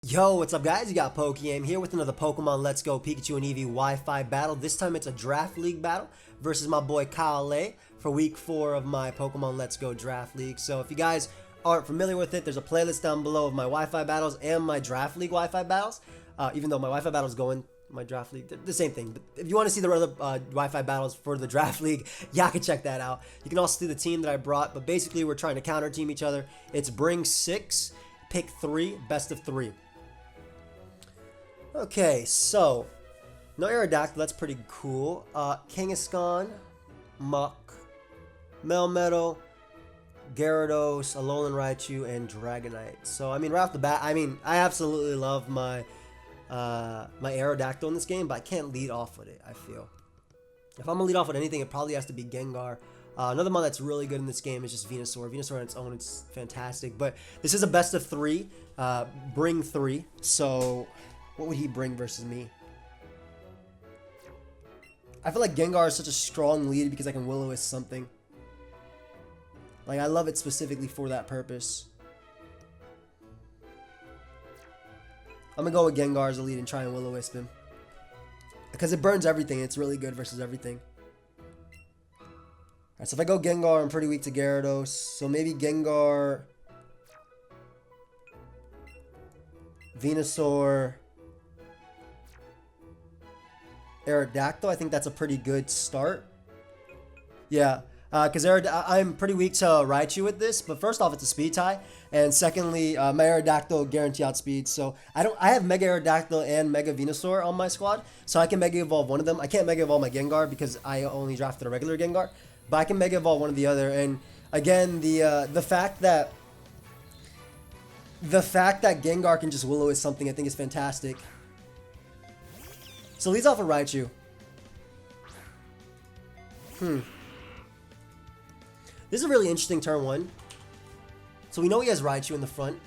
Yo, what's up guys? You got pokeaim here with another Pokemon Let's Go Pikachu and Eevee Wi-Fi battle. This time it's a Draft League battle versus my boy Kyle A for week 4 of my Pokemon Let's Go Draft League. So if you guys aren't familiar with it, there's a playlist down below of my Wi-Fi battles and my Draft League Wi-Fi battles. Even though my Wi-Fi battles going my Draft League, the same thing. But if you want to see the other Wi-Fi battles for the Draft League, yeah, I can check that out. You can also see the team that I brought, but basically we're trying to counter team each other. It's bring 6, pick 3, best of 3. Okay, so no Aerodactyl, that's pretty cool. Kangaskhan, Muck, Melmetal, Gyarados, Alolan Raichu, and Dragonite. So I mean, right off the bat, I absolutely love my my Aerodactyl in this game, but I can't lead off with it. I feel if I'm gonna lead off with anything, it probably has to be Gengar. Another one that's really good in this game is just Venusaur. Venusaur on its own, it's fantastic. But this is a best of 3, bring 3. So what would he bring versus me? I feel like Gengar is such a strong lead because I can Will-O-Wisp something. Like, I love it specifically for that purpose. I'm gonna go with Gengar as a lead and try and Will-O-Wisp him. Because it burns everything. It's really good versus everything. Alright, so if I go Gengar, I'm pretty weak to Gyarados. So maybe Gengar, Venusaur, Aerodactyl. I think that's a pretty good start. Yeah, because I'm pretty weak to Raichu with this. But first off, it's a speed tie, and secondly, my Aerodactyl guarantee outspeed. So I have Mega Aerodactyl and Mega Venusaur on my squad, so I can Mega Evolve one of them. I can't Mega Evolve my Gengar because I only drafted a regular Gengar, but I can Mega Evolve one of the other. And again, the fact that Gengar can just Will-O-Wisp something, I think is fantastic. So leads off a Raichu. This is a really interesting turn 1. So we know he has Raichu in the front.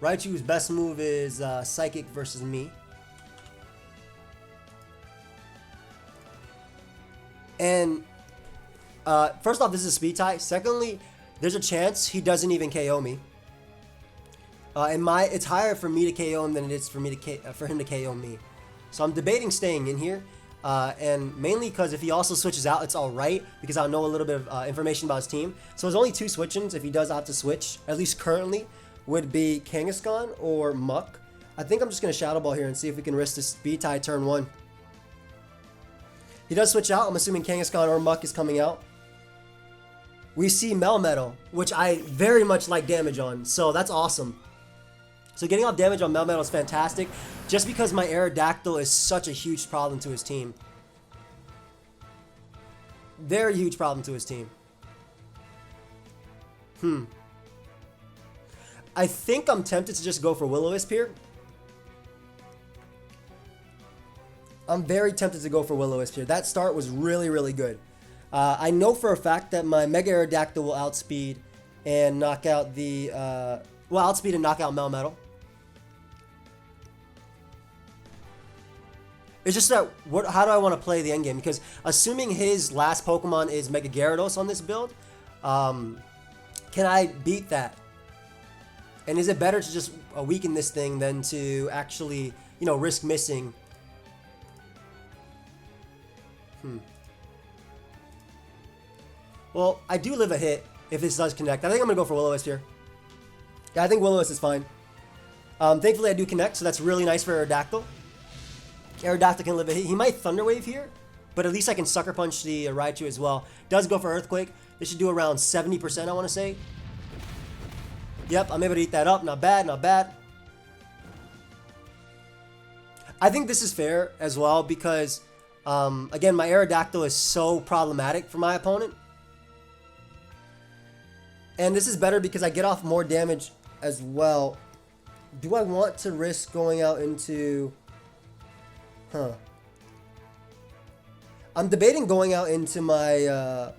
Raichu's best move is Psychic versus me. And first off, this is a speed tie. Secondly, there's a chance he doesn't even KO me. It's higher for me to KO him than it is for him to KO me. So I'm debating staying in here, and mainly because if he also switches out, it's all right because I'll know a little bit of information about his team. So there's only 2 switch-ins if he does opt to switch, at least currently, would be Kangaskhan or Muck. I think I'm just gonna Shadow Ball here and see if we can risk this speed tie turn 1. He does switch out. I'm assuming Kangaskhan or Muck is coming out. We see Melmetal, which I very much like damage on, so that's awesome. So getting off damage on Melmetal is fantastic, just because my Aerodactyl is such a huge problem to his team. Very huge problem to his team. I think I'm tempted to just go for Will-O-Wisp here. I'm very tempted to go for Will-O-Wisp here. That start was really, really good. I know for a fact that my Mega Aerodactyl will outspeed and knock out the... outspeed and knock out Melmetal. It's just that, how do I want to play the endgame? Because assuming his last Pokemon is Mega Gyarados on this build, can I beat that? And is it better to just weaken this thing than to actually, risk missing? Well, I do live a hit if this does connect. I think I'm going to go for Will-O-Wisp here. Yeah, I think Will-O-Wisp is fine. Thankfully, I do connect, so that's really nice for Aerodactyl. Aerodactyl can live a hit. He might Thunder Wave here, but at least I can Sucker Punch the Raichu as well. Does go for Earthquake. This should do around 70%, I want to say. Yep, I'm able to eat that up. Not bad, not bad. I think this is fair as well because, again, my Aerodactyl is so problematic for my opponent. And this is better because I get off more damage as well. Do I want to risk going out into... I'm debating going out into my...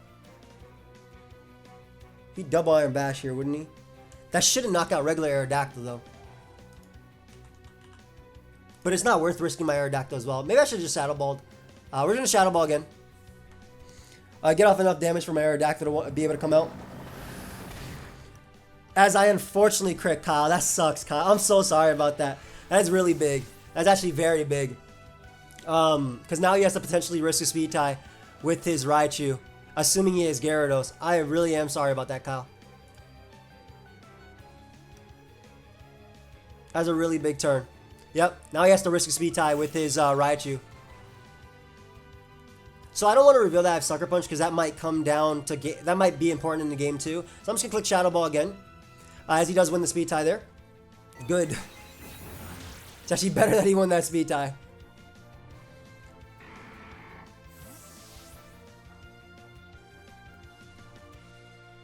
He'd double Iron Bash here, wouldn't he? That shouldn't knock out regular Aerodactyl, though. But it's not worth risking my Aerodactyl as well. Maybe I should have just Shadow Balled. We're going to Shadow Ball again. Get off enough damage from my Aerodactyl to be able to come out. As I unfortunately crit Kyle. That sucks, Kyle. I'm so sorry about that. That's really big. That's actually very big. Because now he has to potentially risk a speed tie with his Raichu, assuming he has Gyarados. I really am sorry about that, Kyle. That's a really big turn. Yep, now he has to risk a speed tie with his Raichu. So I don't want to reveal that I have Sucker Punch because that might come down to that might be important in the game too. So I'm just gonna click Shadow Ball again, as he does win the speed tie there. Good. It's actually better that he won that speed tie.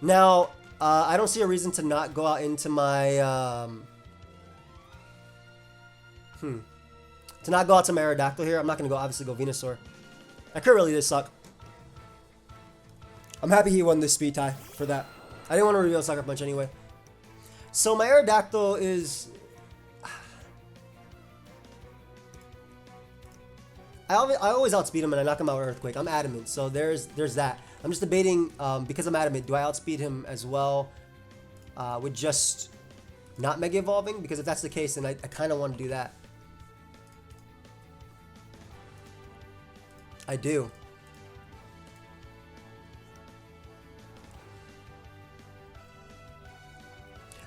Now, I don't see a reason to not go out into my to not go out to my Aerodactyl here. I'm not gonna obviously go Venusaur. That crit really did suck. I'm happy he won this speed tie for that. I didn't want to reveal Sucker Punch anyway. So my Aerodactyl is... I always outspeed him and I knock him out with Earthquake. I'm adamant, so there's that. I'm just debating, because I'm adamant, do I outspeed him as well with just not Mega Evolving? Because if that's the case, then I kind of want to do that. I do.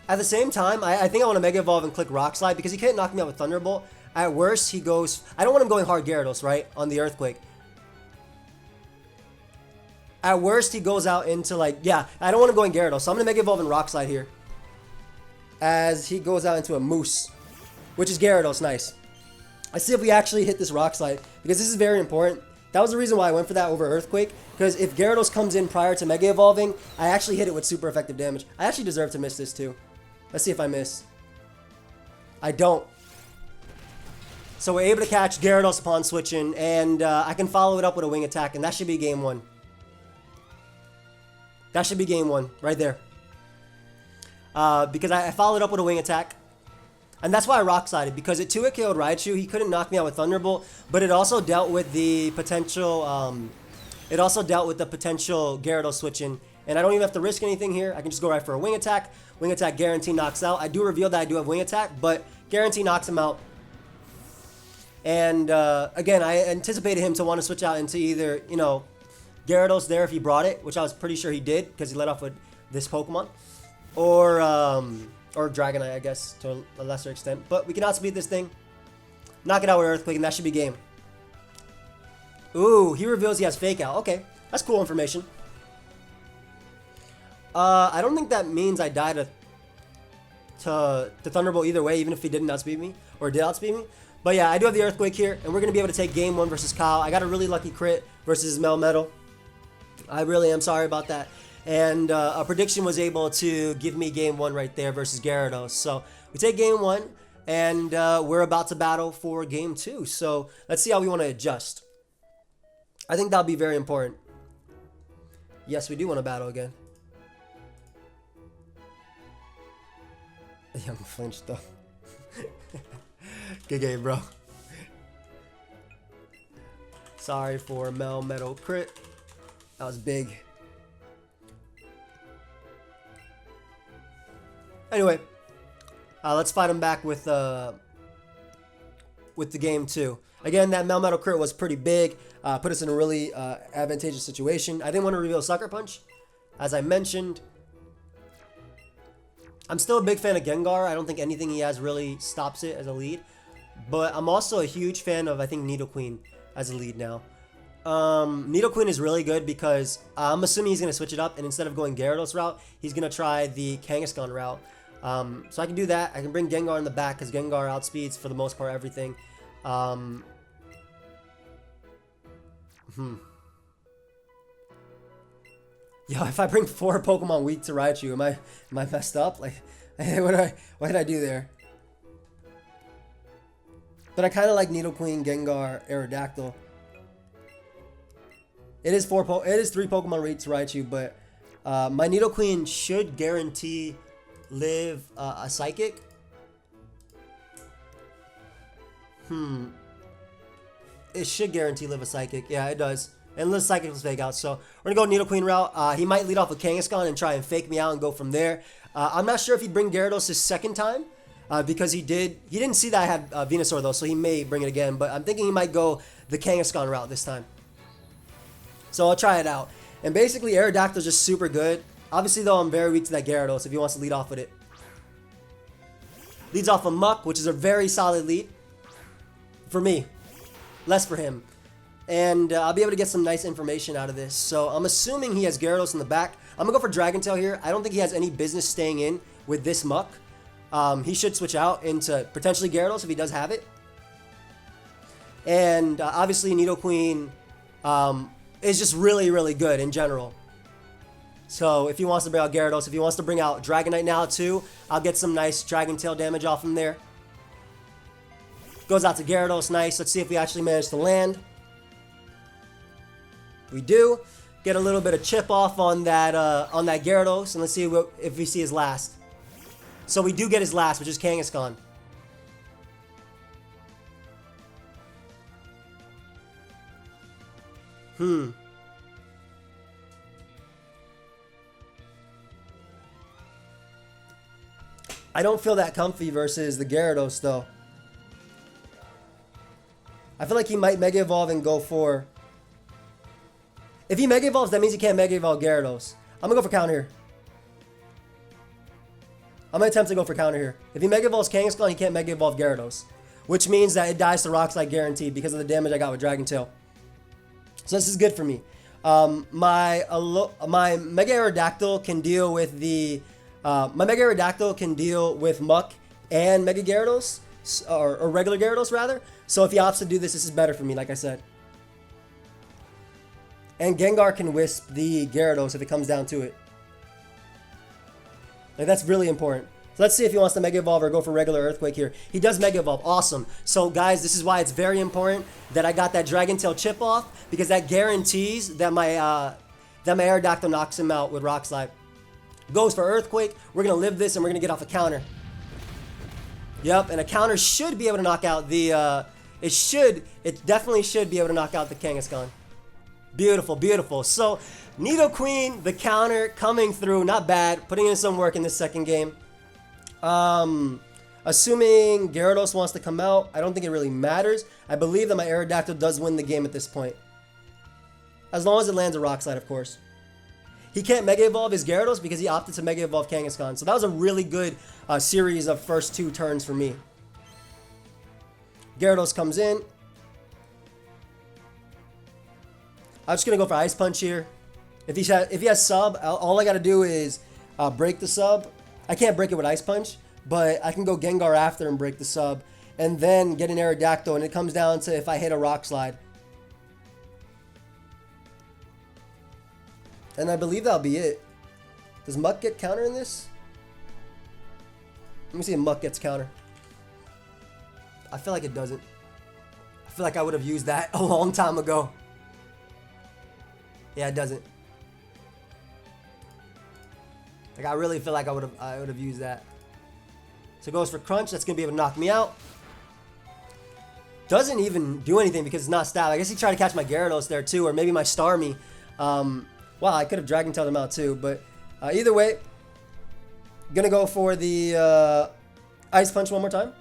At the same time, I think I want to Mega Evolve and click Rock Slide because he can't knock me out with Thunderbolt. At worst, he goes... I don't want him going hard Gyarados, right? On the Earthquake. At worst, he goes out into like... Yeah, I don't want him going Gyarados, so I'm going to Mega Evolve and Rock Slide here. As he goes out into a Moose, which is Gyarados. Nice. Let's see if we actually hit this Rock Slide because this is very important. That was the reason why I went for that over Earthquake, because if Gyarados comes in prior to Mega Evolving, I actually hit it with super effective damage. I actually deserve to miss this too. Let's see if I miss. I don't. So we're able to catch Gyarados upon switching, and I can follow it up with a Wing Attack, and that should be game one. That should be game one, right there. Because I followed up with a Wing Attack. And that's why I Rock Slided, because it 2-hit KO'd Raichu. He couldn't knock me out with Thunderbolt, but it also dealt with the potential Gyarados switching. And I don't even have to risk anything here. I can just go right for a Wing Attack. Wing Attack guarantee knocks out. I do reveal that I do have Wing Attack, but guarantee knocks him out. And again, I anticipated him to want to switch out into either, you know, Gyarados there if he brought it, which I was pretty sure he did because he led off with this Pokemon, or Dragonite, I guess, to a lesser extent. But we can outspeed this thing, knock it out with Earthquake, and that should be game. Ooh, he reveals he has Fake Out. Okay, that's cool information. I don't think that means I die to Thunderbolt either way, even if he didn't outspeed me, or did outspeed me. But yeah, I do have the Earthquake here, and we're going to be able to take game one versus Kyle. I got a really lucky crit versus Melmetal. I really am sorry about that. And a prediction was able to give me game one right there versus Gyarados. So we take game one, and we're about to battle for game two. So let's see how we want to adjust. I think that'll be very important. Yes, we do want to battle again. Young flinch though. Good game, bro. Sorry for Melmetal crit. That was big. Anyway, let's fight him back with the game two. Again, that Melmetal crit was pretty big. Put us in a really advantageous situation. I didn't want to reveal Sucker Punch, as I mentioned. I'm still a big fan of Gengar. I don't think anything he has really stops it as a lead. But I'm also a huge fan of, I think, Nidoqueen as a lead now. Nidoqueen is really good because I'm assuming he's going to switch it up. And instead of going Gyarados route, he's going to try the Kangaskhan route. So I can do that. I can bring Gengar in the back because Gengar outspeeds, for the most part, everything. Yo, if I bring 4 Pokemon weak to Raichu, am I messed up? Like, what did I do there? But I kind of like Nidoqueen, Gengar, Aerodactyl. It is 3 Pokemon weak to Raichu, but my Nidoqueen should guarantee live a Psychic. It should guarantee live a Psychic. Yeah, it does. Endless Cycles fake out. So we're going to go Nidoqueen route. He might lead off with Kangaskhan and try and fake me out and go from there. I'm not sure if he'd bring Gyarados his second time because he didn't see that I had Venusaur though, so he may bring it again. But I'm thinking he might go the Kangaskhan route this time. So I'll try it out. And basically Aerodactyl's just super good. Obviously though, I'm very weak to that Gyarados if he wants to lead off with it. Leads off a Muck, which is a very solid lead. For me. Less for him. And I'll be able to get some nice information out of this. So I'm assuming he has Gyarados in the back. I'm going to go for Dragon Tail here. I don't think he has any business staying in with this Muck. He should switch out into potentially Gyarados if he does have it. And obviously Nidoqueen is just really, really good in general. So if he wants to bring out Gyarados, if he wants to bring out Dragonite now too, I'll get some nice Dragon Tail damage off him there. Goes out to Gyarados, nice. Let's see if we actually manage to land. We do. Get a little bit of chip off on that Gyarados, and let's see if we see his last. So we do get his last, which is Kangaskhan. I don't feel that comfy versus the Gyarados, though. I feel like he might Mega Evolve and go for... If he Mega Evolves, that means he can't Mega Evolve Gyarados. I'm going to go for counter here. I'm going to attempt to go for counter here. If he Mega Evolves Kangaskhan, he can't Mega Evolve Gyarados. Which means that it dies to Rock Slide guaranteed because of the damage I got with Dragon Tail. So this is good for me. My Mega Aerodactyl can deal with the... my Mega Aerodactyl can deal with Muck and Mega Gyarados. Or regular Gyarados, rather. So if he opts to do this, this is better for me, like I said. And Gengar can Wisp the Gyarados if it comes down to it. Like, that's really important. So let's see if he wants to Mega Evolve or go for regular Earthquake here. He does Mega Evolve. Awesome. So, guys, this is why it's very important that I got that Dragon Tail chip off, because that guarantees that my Aerodactyl knocks him out with Rock Slide. Goes for Earthquake. We're going to live this, and we're going to get off a counter. Yep, and a counter should be able to knock out the... It definitely should be able to knock out the Kangaskhan. Beautiful, beautiful. So, Nidoqueen, the counter, coming through. Not bad. Putting in some work in this second game. Assuming Gyarados wants to come out, I don't think it really matters. I believe that my Aerodactyl does win the game at this point. As long as it lands a Rock Slide, of course. He can't Mega Evolve his Gyarados because he opted to Mega Evolve Kangaskhan. So that was a really good series of first two turns for me. Gyarados comes in. I'm just going to go for Ice Punch here. If he has sub, all I got to do is break the sub. I can't break it with Ice Punch, but I can go Gengar after and break the sub. And then get an Aerodactyl, and it comes down to if I hit a Rock Slide. And I believe that'll be it. Does Muck get counter in this? Let me see if Muck gets counter. I feel like it doesn't. I feel like I would have used that a long time ago. Yeah, it doesn't. Like, I really feel like I would have used that. So it goes for Crunch. That's gonna be able to knock me out. Doesn't even do anything because it's not stab. I guess he tried to catch my Gyarados there too, or maybe my Starmie. Wow, I could have Dragon Tailed him out too, but either way, gonna go for the Ice Punch one more time.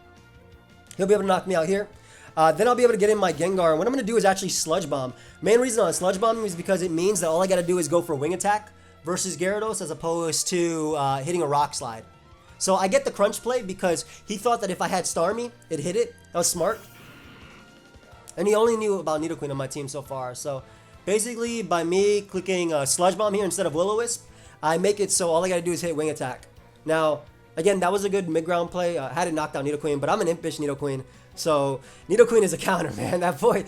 He'll be able to knock me out here. Then I'll be able to get in my Gengar. And what I'm going to do is actually Sludge Bomb. Main reason on Sludge Bomb is because it means that all I got to do is go for Wing Attack versus Gyarados as opposed to hitting a Rock Slide. So I get the Crunch play because he thought that if I had Starmie, it'd hit it. That was smart. And he only knew about Nidoqueen on my team so far. So basically, by me clicking Sludge Bomb here instead of Will-O-Wisp, I make it so all I got to do is hit Wing Attack. Now, again, that was a good mid-ground play. I had it knocked down Nidoqueen, but I'm an impish Nidoqueen. So, Nidoqueen is a counter, man. That boy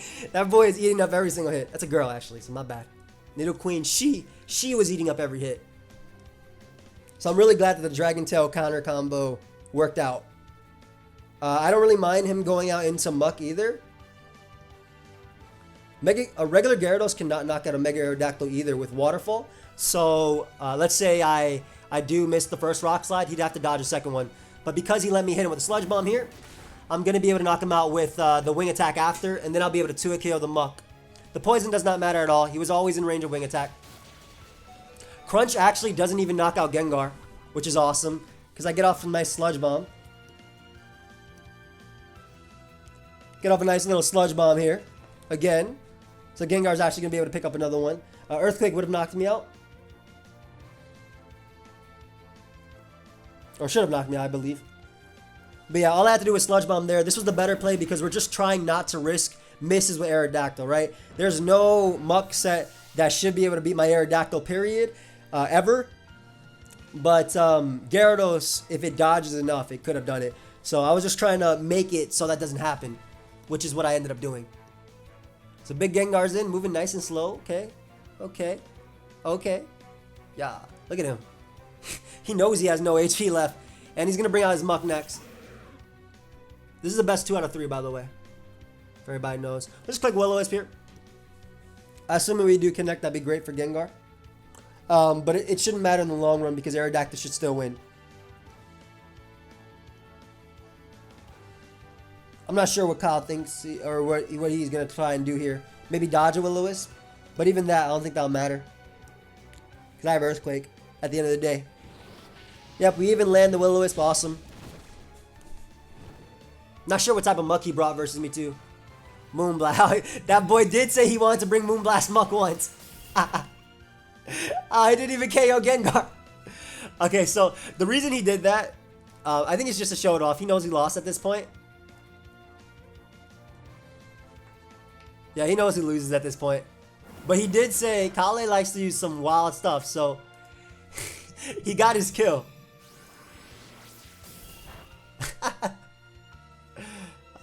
is eating up every single hit. That's a girl, actually, so my bad. Nidoqueen, she was eating up every hit. So I'm really glad that the Dragon Tail counter combo worked out. I don't really mind him going out into Muck either. A regular Gyarados cannot knock out a Mega Aerodactyl either with Waterfall. So, let's say I do miss the first Rock Slide, he'd have to dodge a second one. But because he let me hit him with a Sludge Bomb here, I'm going to be able to knock him out with the Wing Attack after, and then I'll be able to 2-KO the Muck. The poison does not matter at all. He was always in range of wing attack. Crunch actually doesn't even knock out Gengar, which is awesome, because I get off a nice Sludge Bomb. Get off a nice little Sludge Bomb here. Again. So Gengar's actually going to be able to pick up another one. Earthquake would have knocked me out. Or should have knocked me out, I believe. But yeah, all I had to do was Sludge Bomb there. This was the better play because we're just trying not to risk misses with Aerodactyl, right? There's no Muck set that should be able to beat my Aerodactyl, period, ever. But Gyarados, if it dodges enough, it could have done it. So I was just trying to make it so that doesn't happen, which is what I ended up doing. So big Gengar's in, moving nice and slow. Okay, okay, okay. Yeah, look at him. He knows he has no HP left, and he's going to bring out his Muck next. This is the best 2 out of 3, by the way. If everybody knows. Let's click Will-O-Wisp here. Assuming we do connect, that'd be great for Gengar. But it shouldn't matter in the long run because Aerodactyl should still win. I'm not sure what Kyle thinks or what he's going to try and do here. Maybe dodge a Will-O-Wisp. But even that, I don't think that'll matter. Because I have Earthquake at the end of the day. Yep, we even land the Will-O-Wisp. Awesome. Not sure what type of Muck he brought versus me too. Moonblast. That boy did say he wanted to bring Moonblast Muck once. I didn't even KO Gengar. Okay, so the reason he did that, I think it's just to show it off. He knows he lost at this point. Yeah, he knows he loses at this point. But he did say Kale likes to use some wild stuff, so he got his kill.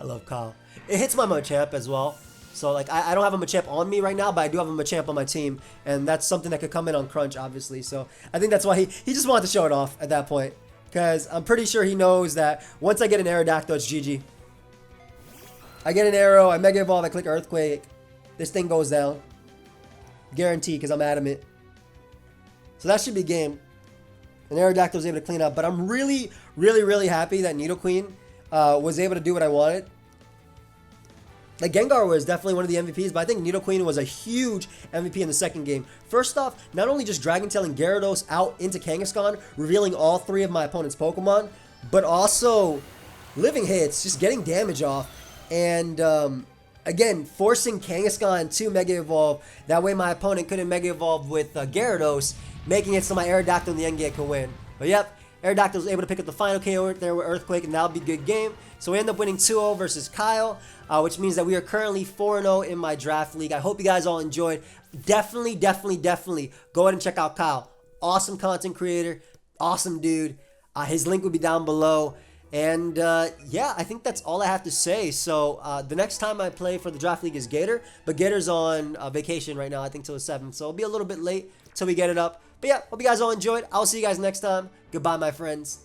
I love Kyle. It hits my Machamp as well. So, like, I don't have a Machamp on me right now, but I do have a Machamp on my team. And that's something that could come in on Crunch, obviously. So, I think that's why he just wanted to show it off at that point. Because I'm pretty sure he knows that once I get an Aerodactyl, it's GG. I get an Arrow, I Mega Evolve, I click Earthquake. This thing goes down. Guaranteed, because I'm adamant. So, that should be game. And Aerodactyl was able to clean up. But I'm really, really, really happy that Nidoqueen was able to do what I wanted. Like, Gengar was definitely one of the MVPs, but I think Nidoqueen was a huge MVP in the second game. First off, not only just Dragon Tailing Gyarados out into Kangaskhan, revealing all 3 of my opponent's Pokemon, but also living hits, just getting damage off, and again, forcing Kangaskhan to Mega Evolve. That way my opponent couldn't Mega Evolve with Gyarados, making it so my Aerodactyl in the end game could win. But yep, Aerodactyl was able to pick up the final KO there with Earthquake, and that'll be a good game. So we end up winning 2-0 versus Kyle, which means that we are currently 4-0 in my draft league. I hope you guys all enjoyed. Definitely go ahead and check out Kyle. Awesome content creator, awesome dude. His link will be down below. And yeah, I think that's all I have to say. So the next time I play for the draft league is Gator, but Gator's on vacation right now, I think till the 7th. So it'll be a little bit late till we get it up. But yeah, hope you guys all enjoyed. I'll see you guys next time. Goodbye, my friends.